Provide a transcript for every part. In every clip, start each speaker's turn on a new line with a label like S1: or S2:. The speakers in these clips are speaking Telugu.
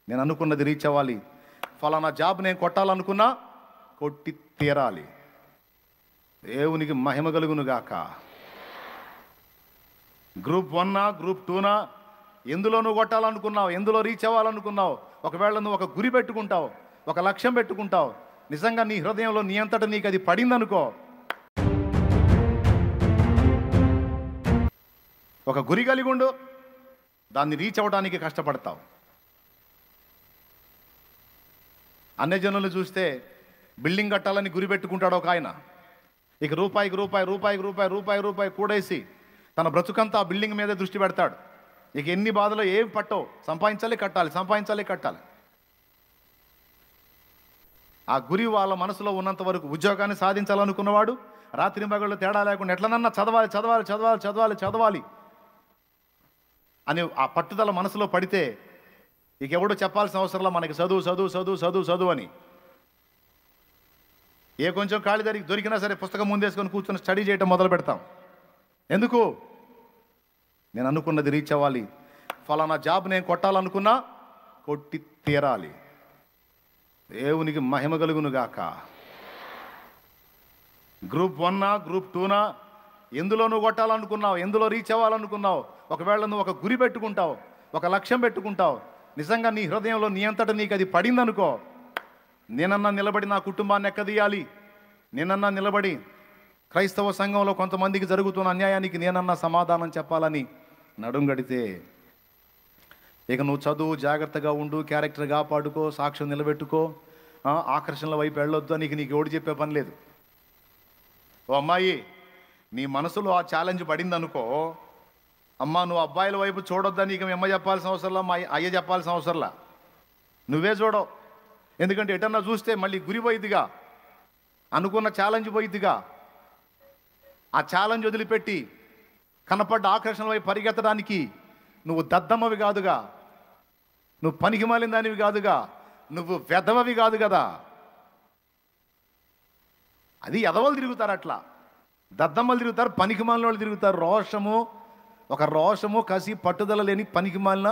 S1: నేను అనుకున్నది రీచ్ అవ్వాలి, ఫలానా జాబ్ నేను కొట్టాలనుకున్నా కొట్టి తీరాలి. దేవునికి మహిమ కలుగును గాక. గ్రూప్ 1 గ్రూప్ 2 ఎందులో నువ్వు కొట్టాలనుకున్నావు, ఎందులో రీచ్ అవ్వాలనుకున్నావు, ఒకవేళ నువ్వు ఒక గురి పెట్టుకుంటావు, ఒక లక్ష్యం పెట్టుకుంటావు, నిజంగా నీ హృదయంలో నీ అంతటా నీకు అది పడిందనుకో, ఒక గురి కలిగి ఉండు, దాన్ని రీచ్ అవ్వడానికి కష్టపడతావు. అన్యజనులను చూస్తే బిల్డింగ్ కట్టాలని గురి పెట్టుకుంటాడు ఒక ఆయన. ఇక రూపాయికి రూపాయి రూపాయికి రూపాయి రూపాయి రూపాయి కూడేసి తన బ్రతుకంతా ఆ బిల్డింగ్ మీద దృష్టి పెడతాడు. ఇక ఎన్ని బాధలో ఏం పట్టవు, సంపాదించాలి కట్టాలి, సంపాదించాలి కట్టాలి. ఆ గురి వాళ్ళ మనసులో ఉన్నంత వరకు ఉద్యోగాన్ని సాధించాలనుకున్నవాడు రాత్రి పగళ్ళు తేడా లేకుండా ఎట్లనన్నా చదవాలి చదవాలి చదవాలి చదవాలి చదవాలి అని ఆ పట్టుదల మనసులో పడితే ఇక ఎవడో చెప్పాల్సిన అవసరంలా మనకి చదువు చదువు చదువు చదువు చదువు అని. ఏ కొంచెం ఖాళీ దొరికినా సరే పుస్తకం ముందేసుకొని కూర్చొని స్టడీ చేయటం మొదలు పెడతాం. ఎందుకు? నేను అనుకున్నది రీచ్ అవ్వాలి, ఫలానా జాబ్ నేను కొట్టాలనుకున్నా కొట్టి తీరాలి. దేవునికి మహిమ కలుగును గాక. గ్రూప్ 1 గ్రూప్ 2 ఎందులో నువ్వు కొట్టాలనుకున్నావు, ఎందులో రీచ్ అవ్వాలనుకున్నావు, ఒకవేళ నువ్వు ఒక గురి పెట్టుకుంటావు, ఒక లక్ష్యం పెట్టుకుంటావు, నిజంగా నీ హృదయంలో నీ అంతటా నీకు అది పడిందనుకో, నేనన్నా నిలబడి నా కుటుంబాన్ని ఎక్కదీయాలి, నేనన్నా నిలబడి క్రైస్తవ సంఘంలో కొంతమందికి జరుగుతున్న అన్యాయానికి నేనన్నా సమాధానం చెప్పాలని నడుంగడితే ఇక నువ్వు చదువు, జాగ్రత్తగా ఉండు, క్యారెక్టర్ కాపాడుకో, సాక్ష్యం నిలబెట్టుకో, ఆకర్షణల వైపు వెళ్ళొద్దు, నీకు ఎవడు చెప్పే పని లేదు. ఓ అమ్మాయి, నీ మనసులో ఆ ఛాలెంజ్ పడిందనుకో, అమ్మ నువ్వు అబ్బాయిల వైపు చూడొద్దని నీకు మీ అమ్మ చెప్పాల్సిన అవసరంలా, మా అయ్య చెప్పాల్సిన అవసరంలా, నువ్వే చూడవు. ఎందుకంటే ఎటన్నా చూస్తే మళ్ళీ గురి పోయిద్దిగా, అనుకున్న ఛాలెంజ్ పోయిద్దిగా. ఆ ఛాలెంజ్ వదిలిపెట్టి కనపడ్డ ఆకర్షణ వైపు పరిగెత్తడానికి నువ్వు దద్దమ్మవి కాదుగా, నువ్వు పనికి మాలిన దానివి కాదుగా, నువ్వు వెధవవి కాదు కదా. అది ఎదవలు తిరుగుతారు, అట్లా దద్దమ్మలు తిరుగుతారు, పనికి మాలిన వాళ్ళు తిరుగుతారు. రోషము కసి పట్టుదల లేని పనికి మాలిన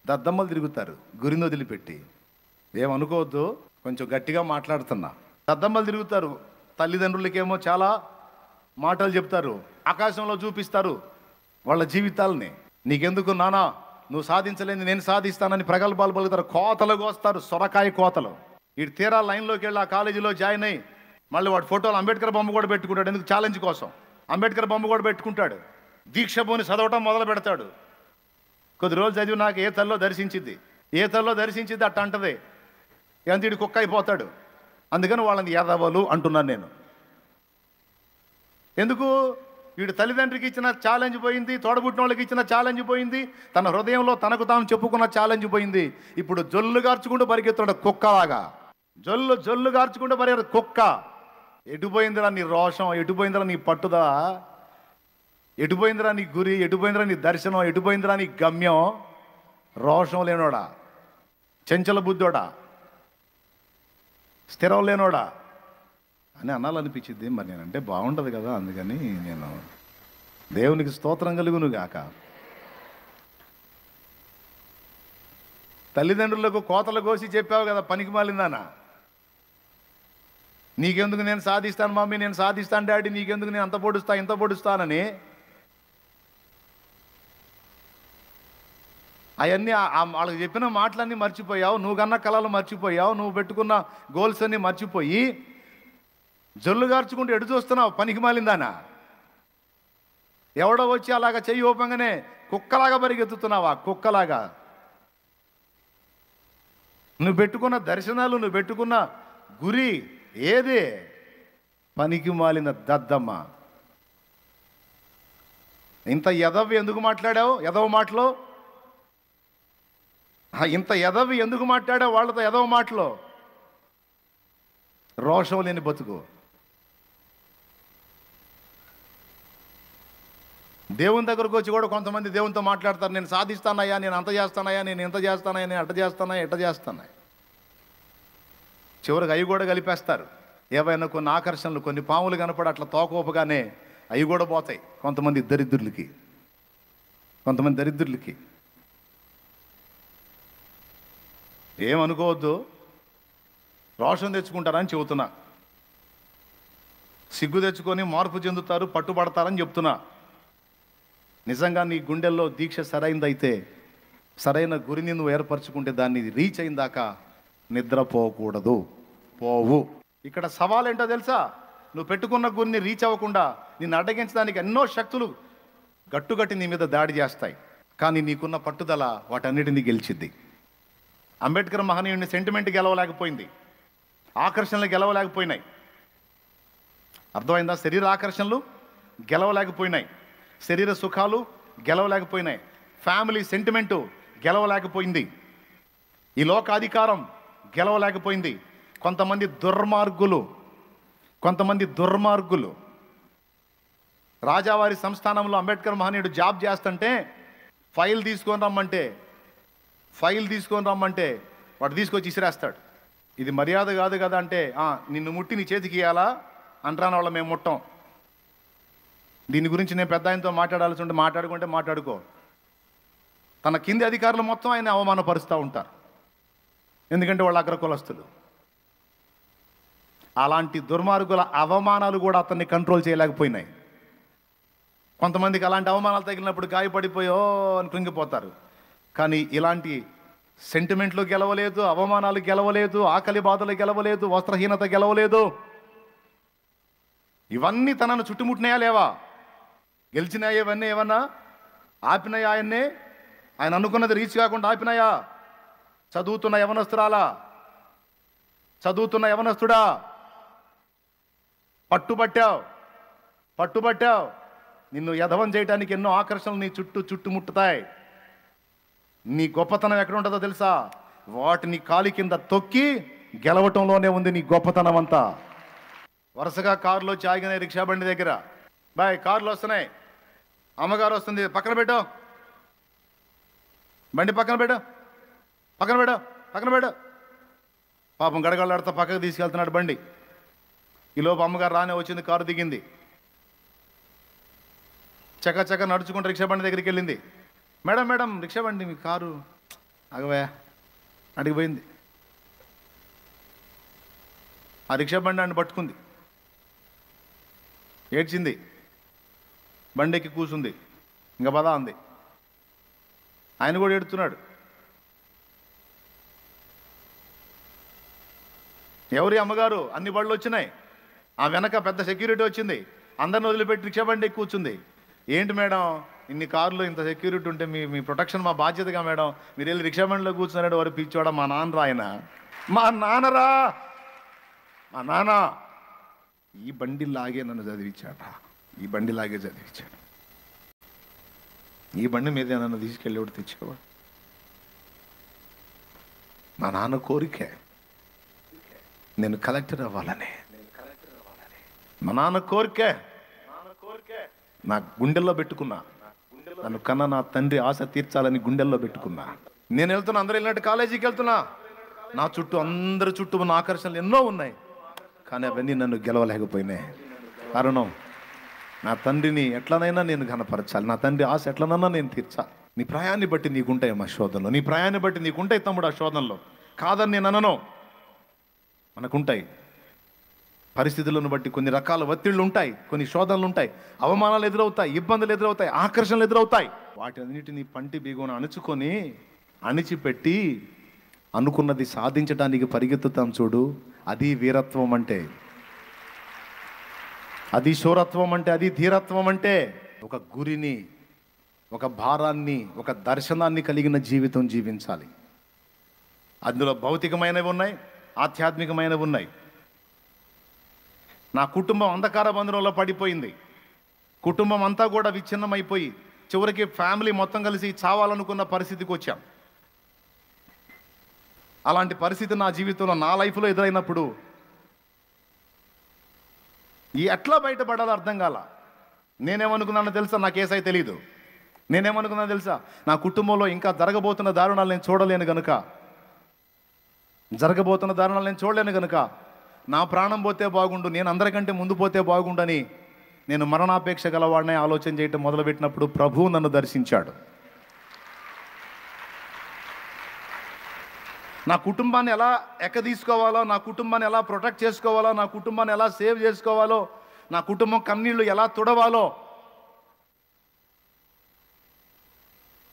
S1: దద్దమ్మలు తిరుగుతారు గురిని వదిలిపెట్టి. ఏమనుకోవద్దు, కొంచెం గట్టిగా మాట్లాడుతున్నా. దద్దమ్మలు తిరుగుతారు, తల్లిదండ్రులకేమో చాలా మాటలు చెప్తారు, ఆకాశంలో చూపిస్తారు వాళ్ళ జీవితాలని. నీకెందుకు నానా, నువ్వు సాధించలేని నేను సాధిస్తానని ప్రగల్భాలు పలుకుతారు, కోతలు కోస్తారు, సొరకాయ కోతలు. ఇటు తీరా లైన్లోకి వెళ్ళి ఆ కాలేజీలో జాయిన్ అయ్యి మళ్ళీ వాడు ఫోటోలు అంబేద్కర్ బొమ్మ కూడా పెట్టుకుంటాడు. ఎందుకు? ఛాలెంజ్ కోసం అంబేద్కర్ బొమ్మ కూడా పెట్టుకుంటాడు. దీక్ష పోని చదవటం మొదలు పెడతాడు. కొద్ది రోజులు చదివి నాకు ఏ తల్లో దర్శించింది అట్ట అంటది, ఎంత ఇటు కుక్క అయిపోతాడు. అందుకని వాళ్ళని యాదవలు అంటున్నాను నేను. ఎందుకు? వీడు తల్లిదండ్రికి ఇచ్చిన ఛాలెంజ్ పోయింది, తోడబుట్టిన వాళ్ళకి ఇచ్చిన ఛాలెంజ్ పోయింది, తన హృదయంలో తనకు తాను చెప్పుకున్న ఛాలెంజ్ పోయింది. ఇప్పుడు జొల్లు గార్చుకుంటూ పరిగెత్తాడు కుక్కలాగా, జొల్లు గార్చుకుంటూ పరిగెత్తాడు కుక్క. ఎటుపోయిందిరా నీ రోషం, ఎటుపోయిందిరా నీ పట్టుదల, ఎటుపోయిందిరా నీ గురి, ఎటుపోయిందిరా నీ దర్శనం, ఎటుపోయిందిరా నీ గమ్యం? రోషం లేనోడా, చెంచల బుద్ధోడా, స్థిరం లేనోడా అని అనాలనిపించింది. మరి నేనంటే బాగుంటుంది కదా, అందుకని నేను దేవునికి స్తోత్రం కలుగును గాక. తల్లిదండ్రులకు కోతలు కోసి చెప్పావు కదా పనికి మాలిందానా, నీకెందుకు నేను సాధిస్తాను మమ్మీ, నేను సాధిస్తాను డాడీ, నీకెందుకు నేను అంత పొడుస్తా ఇంత పొడుస్తానని. అవన్నీ వాళ్ళకి చెప్పిన మాటలన్నీ మర్చిపోయావు, నువ్వు కన్నా కళలు మర్చిపోయావు, నువ్వు పెట్టుకున్న గోల్స్ అన్నీ మర్చిపోయి జొల్లు గార్చుకుంటూ ఎడు చూస్తున్నావు పనికి మాలిందానా. ఎవడో వచ్చి అలాగా చెయ్యి ఓపంగానే కుక్కలాగా పరిగెత్తుతున్నావా, కుక్కలాగా. నువ్వు పెట్టుకున్న దర్శనాలు, నువ్వు పెట్టుకున్న గురి ఏది? పనికి మాలిన దద్దమ్మ. ఇంత ఎదవి ఎందుకు మాట్లాడావు, ఎదవ మాటలో ఇంత ఎదవి ఎందుకు మాట్లాడావు వాళ్ళతో ఎదవ మాటలో? రోషం లేని బతుకు. దేవుని దగ్గరకు వచ్చి కూడా కొంతమంది దేవునితో మాట్లాడతారు, నేను సాధిస్తానయ్యా, నేను అంత చేస్తానయ్యా, నేను ఇంత చేస్తానయ్యా, నేను అట్ట చేస్తానయ్యా, ఎట్ట చేస్తానయ్యా. చివరికి అవి కూడా కలిపేస్తారు. ఏవైనా కొన్ని ఆకర్షణలు, కొన్ని పాములు కనపడి అట్లా తోకోపగానే అవి కూడా పోతాయి కొంతమంది దరిద్రులకి. ఏమనుకోవద్దు, రోషం తెచ్చుకుంటారని చెబుతున్నా. సిగ్గు తెచ్చుకొని మార్పు చెందుతారు, పట్టుబడతారని చెప్తున్నా. నిజంగా నీ గుండెల్లో దీక్ష సరైనదైతే, సరైన గురిని నువ్వు ఏర్పరచుకుంటే దాన్ని రీచ్ అయిందాకా నిద్రపోకూడదు, పోవు. ఇక్కడ సవాల్ ఏంటో తెలుసా? నువ్వు పెట్టుకున్న గురిని రీచ్ అవ్వకుండా నిన్ను అడ్డగించడానికి ఎన్నో శక్తులు గట్టుగట్టి నీ మీద దాడి చేస్తాయి. కానీ నీకున్న పట్టుదల వాటన్నిటినీ గెలిచిద్ది. అంబేద్కర్ మహనీయుడిని సెంటిమెంట్ గెలవలేకపోయింది, ఆకర్షణలు గెలవలేకపోయినాయి. అర్థమైందా? శరీర ఆకర్షణలు గెలవలేకపోయినాయి, శరీర సుఖాలు గెలవలేకపోయినాయి, ఫ్యామిలీ సెంటిమెంటు గెలవలేకపోయింది, ఈ లోకాధికారం గెలవలేకపోయింది. కొంతమంది దుర్మార్గులు రాజావారి సంస్థానంలో అంబేద్కర్ మహనీయుడు జాబ్ చేస్తుంటే ఫైల్ తీసుకొని రమ్మంటే వాడు తీసుకొచ్చి ఇసిరేస్తాడు. ఇది మర్యాద కాదు కదా అంటే, నిన్ను ముట్టి నీ చేతికి ఇవ్వాలా అంటాను. వాళ్ళ మేము ముట్టం. దీని గురించి నేను పెద్ద ఆయనతో మాట్లాడాల్సి ఉంటే మాట్లాడుకో. తన కింది అధికారులు మొత్తం ఆయన అవమానపరుస్తూ ఉంటారు, ఎందుకంటే వాళ్ళు అగ్రకులస్తులు. అలాంటి దుర్మార్గుల అవమానాలు కూడా అతన్ని కంట్రోల్ చేయలేకపోయినాయి. కొంతమందికి అలాంటి అవమానాలు తగిలినప్పుడు గాయపడిపోయో అని కృంగిపోతారు. కానీ ఇలాంటి సెంటిమెంట్లు గెలవలేదు, అవమానాలు గెలవలేదు, ఆకలి బాధలు గెలవలేదు, వస్త్రహీనత గెలవలేదు. ఇవన్నీ తనను చుట్టుముట్టినాయా లేవా? గెలిచినాయా? ఇవన్నీ ఏమన్నా ఆపినాయా? ఆయన అనుకున్నది రీచ్ కాకుండా ఆపినాయా? చదువుతున్న యవనస్తుడా, పట్టుబట్టావు. నిన్ను యధవం చేయడానికి ఎన్నో ఆకర్షణలు నీ చుట్టుముట్టుతాయి. నీ గొప్పతనం ఎక్కడ ఉంటుందో తెలుసా? వాటిని కాలి కింద తొక్కి గెలవటంలోనే ఉంది నీ గొప్పతనం అంతా. వరుసగా కారులో వచ్చి ఆగినాయి రిక్షా బండి దగ్గర. బాయ్, కార్లు వస్తున్నాయి, అమ్మగారు వస్తుంది, పక్కన పెట్టు, బండి పక్కన పెట్టు. పాపం గడగడలాడుతా పక్కకు తీసుకెళ్తున్నాడు బండి. ఈలోపు అమ్మగారు రానే వచ్చింది, కారు దిగింది, చక్క నడుచుకుంటూ రిక్షా బండి దగ్గరికి వెళ్ళింది. మేడం రిక్షా బండి మీ కారు అగవా అడిగిపోయింది. ఆ రిక్షా బండి అని పట్టుకుంది, ఏడ్చింది, బండికి కూర్చుంది, ఇంకా పదా అంది. ఆయన కూడా ఏడుతున్నాడు. ఎవరి అమ్మగారు? అన్ని బళ్ళు వచ్చినాయి, ఆ వెనక పెద్ద సెక్యూరిటీ వచ్చింది, అందరిని వదిలిపెట్టి రిక్షా బండి కూర్చుంది. ఏంటి మేడం, ఇన్ని కార్లు ఇంత సెక్యూరిటీ ఉంటే మీ ప్రొటెక్షన్ మా బాధ్యతగా మేడం, మీరు వెళ్ళి రిక్షా బండిలో కూర్చున్నాడు. వారు పిచ్చోడా, మా నాన్నరా ఆయన, మా నాన్న ఈ బండి లాగే నన్ను చదివించాట, ఈ బండి మీద నన్ను తీసుకెళ్ళేవాడు, తెచ్చేవాడు. మా నాన్న కోరికే నేను కలెక్టర్ అవ్వాలని, మా నాన్న కోరికే నా గుండెల్లో పెట్టుకున్నా. నన్ను కన్న నా తండ్రి ఆశ తీర్చాలని గుండెల్లో పెట్టుకున్నా. నేను వెళ్తున్నా, అందరూ వెళ్ళినట్టు కాలేజీకి వెళ్తున్నా. నా చుట్టూ అందరి చుట్టూ ఉన్న ఆకర్షణలు ఎన్నో ఉన్నాయి, కానీ అవన్నీ నన్ను గెలవలేకపోయినాయి. కారణం, నా తండ్రిని ఎట్లనైనా నేను కనపరచాలి, నా తండ్రి ఆశ ఎట్లనైనా నేను తీర్చాలి. నీ ప్రయాన్ని బట్టి నీకుంటాయి మా శోధనలో, నీ ప్రయాన్ని బట్టి నీకుంటాయి తమ్ముడు ఆ శోధనలో, కాదని నేను అనను. మనకుంటాయి పరిస్థితులను బట్టి, కొన్ని రకాల ఒత్తిళ్ళు ఉంటాయి, కొన్ని శోధనలు ఉంటాయి, అవమానాలు ఎదురవుతాయి, ఇబ్బందులు ఎదురవుతాయి, ఆకర్షణలు ఎదురవుతాయి. వాటన్నిటిని పంటి బిగున అణిచిపెట్టి అనుకున్నది సాధించడానికి పరిగెత్తుతాం చూడు, అది వీరత్వం అంటే, అది శూరత్వం అంటే, అది ధీరత్వం అంటే. ఒక గురిని, ఒక భారాన్ని, ఒక దర్శనాన్ని కలిగిన జీవితం జీవించాలి. అందులో భౌతికమైనవి ఉన్నాయి, ఆధ్యాత్మికమైనవి ఉన్నాయి. నా కుటుంబం అంధకార బంధనంలో పడిపోయింది, కుటుంబం అంతా కూడా విచ్ఛిన్నమైపోయి చివరికి ఫ్యామిలీ మొత్తం కలిసి చావాలనుకున్న పరిస్థితికి వచ్చాం. అలాంటి పరిస్థితి నా జీవితంలో, నా లైఫ్లో ఎదురైనప్పుడు ఎట్లా బయటపడాలో అర్థం కాల. నేనేమనుకున్నానో తెలుసా? నాకు ఏసై తెలీదు. నేనేమనుకున్నానో తెలుసా? నా కుటుంబంలో ఇంకా జరగబోతున్న దారుణాలు నేను చూడలేను గనుక, నా ప్రాణం పోతే బాగుండు, నేను అందరికంటే ముందు పోతే బాగుండని నేను మరణాపేక్ష గలవాడినే ఆలోచన చేయటం మొదలుపెట్టినప్పుడు ప్రభువు నన్ను దర్శించాడు. నా కుటుంబాన్ని ఎలా తీసుకోవాలో, నా కుటుంబాన్ని ఎలా ప్రొటెక్ట్ చేసుకోవాలో, నా కుటుంబాన్ని ఎలా సేవ్ చేసుకోవాలో, నా కుటుంబం కన్నీళ్లు ఎలా తుడవాలో,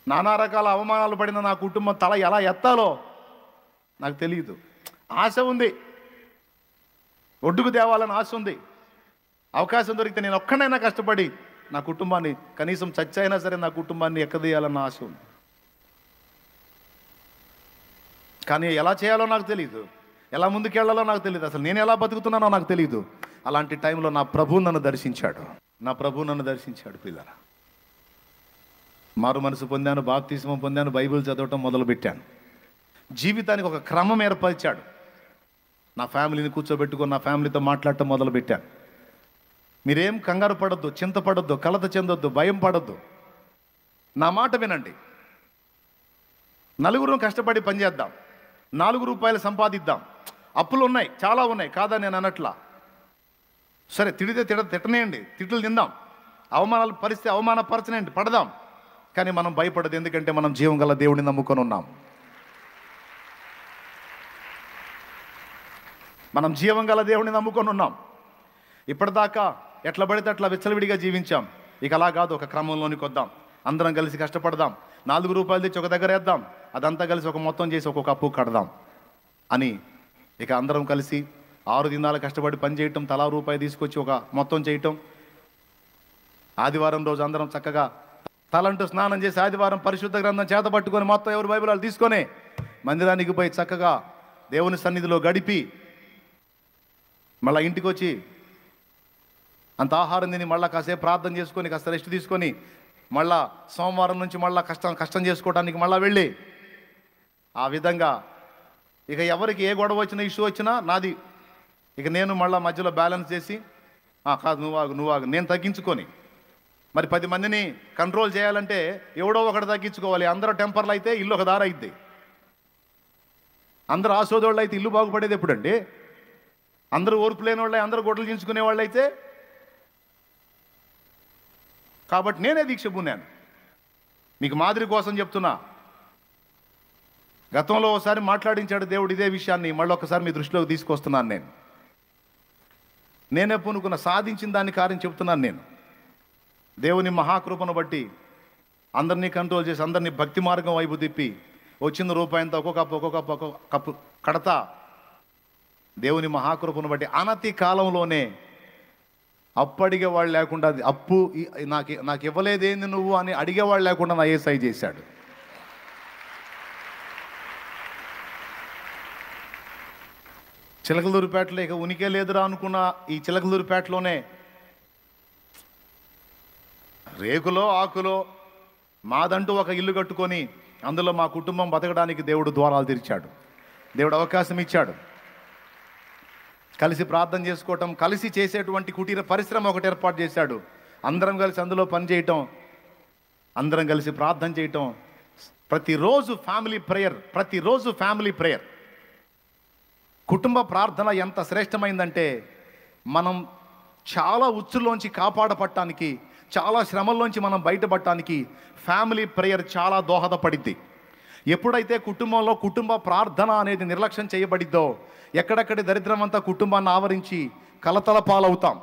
S1: నానా రకాల అవమానాలు పడిన నా కుటుంబం తల ఎలా ఎత్తాలో నాకు తెలియదు. ఆశ ఉంది, ఒడ్డుకు తేవాలని ఆశ ఉంది. అవకాశం దొరికితే నేను ఒక్కనైనా కష్టపడి నా కుటుంబాన్ని, కనీసం చచ్చైనా సరే నా కుటుంబాన్ని ఎక్కదీయాలన్న ఆశ ఉంది. కానీ ఎలా చేయాలో నాకు తెలియదు, ఎలా ముందుకెళ్లాలో నాకు తెలియదు, అసలు నేను ఎలా బతుకుతున్నానో నాకు తెలియదు. అలాంటి టైంలో నా ప్రభువు నన్ను దర్శించాడు. పిల్లరా, మారు మనసు పొందాను, బాప్తిస్మం పొందాను, బైబిల్ చదవటం మొదలుపెట్టాను. జీవితానికి ఒక క్రమం ఏర్పరిచాడు. నా ఫ్యామిలీని కూర్చోబెట్టుకొని నా ఫ్యామిలీతో మాట్లాడటం మొదలుపెట్టాను. మీరేం కంగారు పడొద్దు, చింతపడొద్దు, కలత చెందొద్దు, భయం పడొద్దు. నా మాట వినండి. నలుగురు కష్టపడి పనిచేద్దాం, 4 రూపాయలు సంపాదిద్దాం. అప్పులు ఉన్నాయి, చాలా ఉన్నాయి, కాదా నేను అనట్లా. సరే, తిడితే తిట్టనేయండి, తిట్లు తిందాం, అవమానాలు పరిస్థితి అవమానపరచనేయండి, పడదాం. కానీ మనం భయపడదు, ఎందుకంటే మనం జీవం గల దేవుడిని నమ్ముకొని ఉన్నాం. ఇప్పటిదాకా ఎట్లా పడితే అట్లా విచ్చలవిడిగా జీవించాం. ఇక అలా కాదు, ఒక క్రమంలోనికి వద్దాం. అందరం కలిసి కష్టపడదాం, 4 రూపాయలు తెచ్చి ఒక దగ్గర వేద్దాం, అదంతా కలిసి ఒక మొత్తం చేసి ఒక్కొక్క అప్పు కడదాం అని ఇక అందరం కలిసి 6 దినాలు కష్టపడి పని చేయటం, తలా రూపాయి తీసుకొచ్చి ఒక మొత్తం చేయటం. ఆదివారం రోజు అందరం చక్కగా తలంటూ స్నానం చేసి ఆదివారం పరిశుద్ధ గ్రంథం చేత పట్టుకొని మొత్తం ఎవరు బైబిల్ తీసుకొని మందిరానికి పోయి చక్కగా దేవుని సన్నిధిలో గడిపి మళ్ళీ ఇంటికి వచ్చి అంత ఆహారం తిని మళ్ళీ కాసేపు ప్రార్థన చేసుకొని కాస్త రెస్ట్ తీసుకొని మళ్ళా సోమవారం నుంచి మళ్ళీ కష్టం చేసుకోవడానికి మళ్ళీ వెళ్ళి ఆ విధంగా ఇక ఎవరికి ఏ గొడవ వచ్చినా, ఇష్యూ వచ్చినా నాది. ఇక నేను మళ్ళీ మధ్యలో బ్యాలెన్స్ చేసి కాదు నువ్వు ఆగు నేను తగ్గించుకొని, మరి 10 మందిని కంట్రోల్ చేయాలంటే ఎవడో ఒకటి తగ్గించుకోవాలి. అందరూ టెంపర్లు అయితే ఇల్లు ఒక దారి అయిద్ది. అందరూ ఆసోదోళ్ళు అయితే ఇల్లు బాగుపడేది ఎప్పుడండి? అందరూ ఓర్పు లేని వాళ్ళే, అందరూ గొడ్డలు చించుకునే వాళ్ళు అయితే. కాబట్టి నేనే దీక్ష పూనాను. మీకు మాదిరి కోసం చెప్తున్నా. గతంలో ఒకసారి మాట్లాడించాడు దేవుడు ఇదే విషయాన్ని, మళ్ళీ ఒకసారి మీ దృష్టిలోకి తీసుకొస్తున్నాను. నేనే పూనుకున్న సాధించిన దాని కార్యం చెప్తున్నాను. నేను దేవుని మహాకృపను బట్టి అందరినీ కంట్రోల్ చేసి అందరినీ భక్తి మార్గం వైపు తిప్పి వచ్చిన రూపాయంతో ఒక్కొక్క కప్పు కడతా. దేవుని మహాకృపను బట్టి అనతి కాలంలోనే అప్పు అడిగేవాళ్ళు లేకుండా, అప్పు నాకు ఇవ్వలేదేంది నువ్వు అని అడిగేవాళ్ళు లేకుండా నా ఏసై చేశాడు. చిలకలూరుపేటలో ఇక ఉనికే లేదురా అనుకున్న ఈ చిలకలూరుపేటలోనే రేకులో ఆకులో మాదంటూ ఒక ఇల్లు కట్టుకొని అందులో మా కుటుంబం బతకడానికి దేవుడు ద్వారాలు తెరిచాడు. దేవుడు అవకాశం ఇచ్చాడు. కలిసి ప్రార్థన చేసుకోవటం, కలిసి చేసేటువంటి కుటీర పరిశ్రమ ఒకటి ఏర్పాటు చేశాడు. అందరం కలిసి అందులో పనిచేయటం, అందరం కలిసి ప్రార్థన చేయటం, ప్రతిరోజు ఫ్యామిలీ ప్రేయర్. కుటుంబ ప్రార్థన ఎంత శ్రేష్టమైందంటే మనం చాలా ఉచ్చుల్లోంచి కాపాడపడటానికి, చాలా శ్రమల్లోంచి మనం బయటపడటానికి ఫ్యామిలీ ప్రేయర్ చాలా దోహదపడిద్ది. ఎప్పుడైతే కుటుంబంలో కుటుంబ ప్రార్థన అనేది నిర్లక్ష్యం చేయబడిద్దో, ఎక్కడెక్కడి దరిద్రం అంతా కుటుంబాన్ని ఆవరించి కలతల పాలవుతాం.